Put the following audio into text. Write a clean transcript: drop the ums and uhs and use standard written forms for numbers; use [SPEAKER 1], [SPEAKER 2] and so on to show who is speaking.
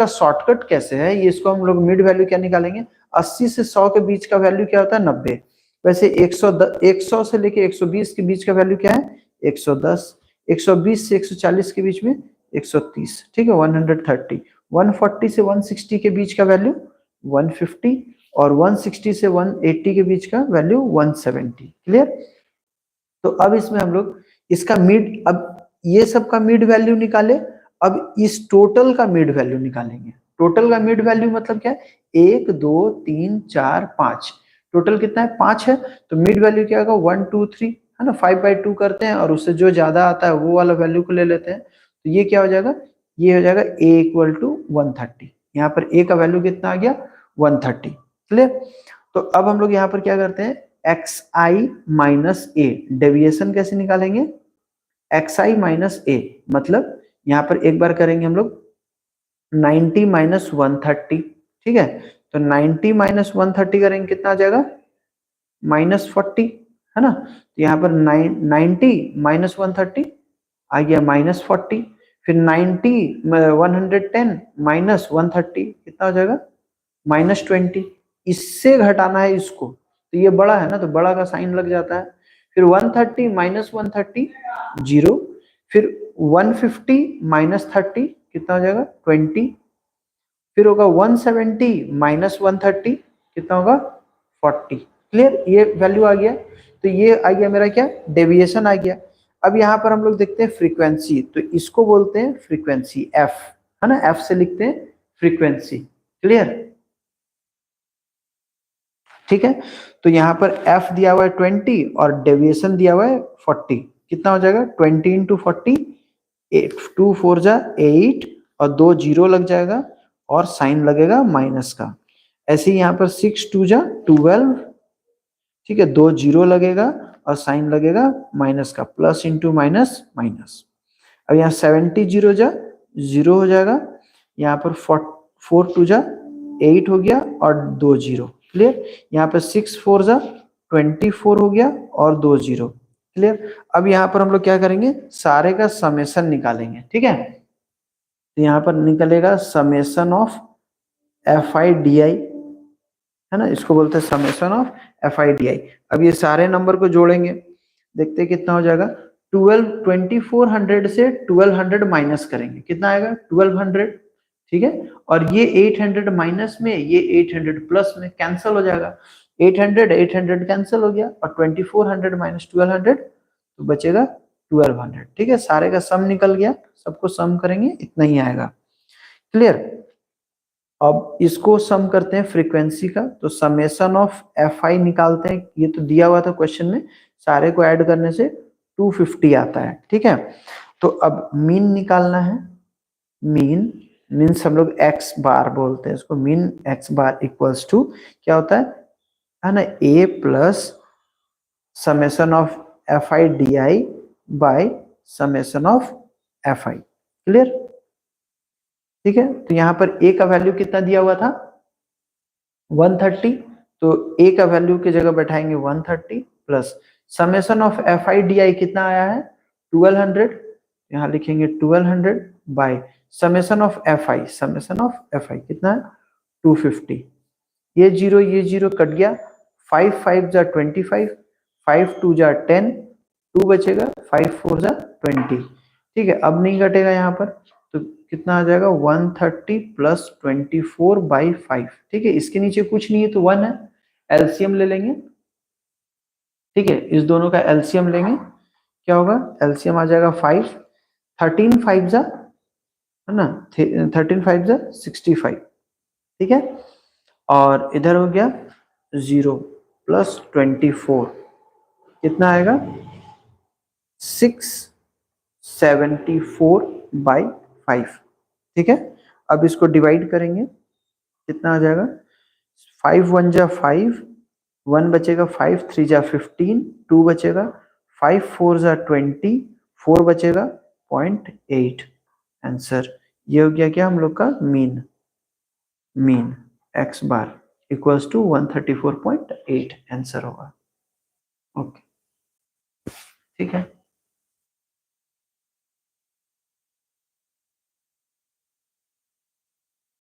[SPEAKER 1] इसका शॉर्टकट कैसे है, ये इसको हम लोग मिड वैल्यू क्या निकालेंगे, 80 से 100 के बीच का वैल्यू क्या होता है 90। वैसे 100 से लेके 120 के बीच का वैल्यू क्या है 110, 120 से 140 के बीच में 130, ठीक है 130, 140 से 160 के बीच का वैल्यू 150 और 160 से 180 के बीच का वैल्यू 170। क्लियर। तो अब इसमें हम लोग इसका मिड, अब ये सब का मिड वैल्यू निकाले, अब इस टोटल का मिड वैल्यू निकालेंगे। टोटल का मिड वैल्यू मतलब क्या है 1 2 3 4 5, टोटल कितना है 5 है, तो मिड वैल्यू क्या होगा 1 2 3 है ना, 5/2 करते हैं और उससे जो ज्यादा आता है वो वाला वैल्यू को ले लेते हैं। तो ये क्या हो जाएगा, ये हो जाएगा a = 130। यहाँ पर a का वैल्यू कितना आ गया 130। क्लियर। तो अब हम लोग यहाँ पर क्या करते हैं xi माइनस ए, डेविएशन कैसे निकालेंगे xi माइनस ए, मतलब यहाँ पर एक बार करेंगे हम लोग 90 माइनस 130, ठीक है, तो 90 माइनस 130 करेंगे कितना आ जाएगा -40, है ना, तो यहाँ पर 90 माइनस 130 आ गया -40, फिर 90 110 माइनस 130 कितना हो जाएगा -20, इससे घटाना है इसको, तो ये बड़ा है ना तो बड़ा का साइन लग जाता है, फिर 130 माइनस 130 0, फिर 150 माइनस 30 कितना हो जाएगा 20, फिर होगा 170 माइनस 130 कितना होगा 40। क्लियर, ये वैल्यू आ गया, तो ये आ गया मेरा क्या डेविएशन आ गया। अब यहाँ पर हम लोग देखते हैं फ्रीक्वेंसी, तो इसको बोलते हैं फ्रीक्वेंसी एफ, है ना, एफ से लिखते हैं फ्रीक्वेंसी। क्लियर, ठीक है, तो यहाँ पर f दिया हुआ है 20 और डेविएशन दिया हुआ है 40, कितना हो जाएगा 20 इंटू 40, 2 4 जा 8 और 2 0 लग जाएगा और साइन लगेगा माइनस का। ऐसे ही यहाँ पर 6 2 जा 12, ठीक है 2 0 लगेगा और साइन लगेगा माइनस का, प्लस इंटू माइनस माइनस। अब यहाँ 70 0 जा 0 हो जाएगा, यहाँ पर 4 2 जा 8 हो गया और 2 0। क्लियर, यहाँ पर 6 4 जा 24 हो गया और 2 0। क्लियर, अब यहाँ पर हम लोग क्या करेंगे सारे का समेशन निकालेंगे, ठीक है, तो यहाँ पर निकलेगा समेशन ऑफ FI/DI, है ना, इसको बोलते हैं समेशन ऑफ FI/DI। अब ये सारे नंबर को जोड़ेंगे, देखते हैं कितना हो जाएगा, 2400 से 1200 माइनस करेंगे कितना आएगा 1200, ठीक है, और ये 800 माइनस में ये 800 प्लस में कैंसिल हो जाएगा, 800 कैंसिल हो गया और 2400 माइनस 1200 तो बचेगा 1200, ठीक है, सारे का सम निकल गया, सबको सम करेंगे इतना ही आएगा। क्लियर, अब इसको सम करते हैं फ्रीक्वेंसी का, तो समेशन ऑफ FI निकालते हैं, ये तो दिया हुआ था क्वेश्चन में, सारे को ऐड करने से 250 आता है, ठीक है, तो अब मीन निकालना है, मीन मीन्स हम लोग x बार बोलते हैं इसको, mean x bar equals to क्या होता है ना a plus summation of FI/DI by summation of FI। Clear, ठीक है, तो यहाँ पर a का वैल्यू कितना दिया हुआ था 130, तो a का वैल्यू की जगह बैठाएंगे 130 प्लस समेशन ऑफ FI/DI कितना आया है 1200, यहाँ लिखेंगे 1200 बाय समेशन ऑफ FI कितना है 250, ये जीरो कट गया, 5 5 जा 25, 5 2 जा 10, 2 बचेगा, 5 4 जा 20, ठीक है, अब नहीं कटेगा यहाँ पर, तो कितना आ जाएगा 130 प्लस 24/5, ठीक है, इसके नीचे कुछ नहीं है तो 1 है, एलसीएम ले लेंगे, ठीक है, इस दोनों का एलसीएम लेंगे, क्या होगा एलसीएम आ जाएगा 5, 13 5 जा, है ना, 13 5 जा 65, ठीक है, और इधर हो गया 0 प्लस 24 कितना आएगा 674/5, ठीक है, अब इसको डिवाइड करेंगे कितना आ जाएगा 5 1 जा 5, 1 बचेगा, 5 3 जा 15, 2 बचेगा, 5 4 जा 20, 4 बचेगा 0.8, आंसर ये हो गया क्या हम लोग का mean x bar equals to 134.8 answer होगा। ओके, ठीक है।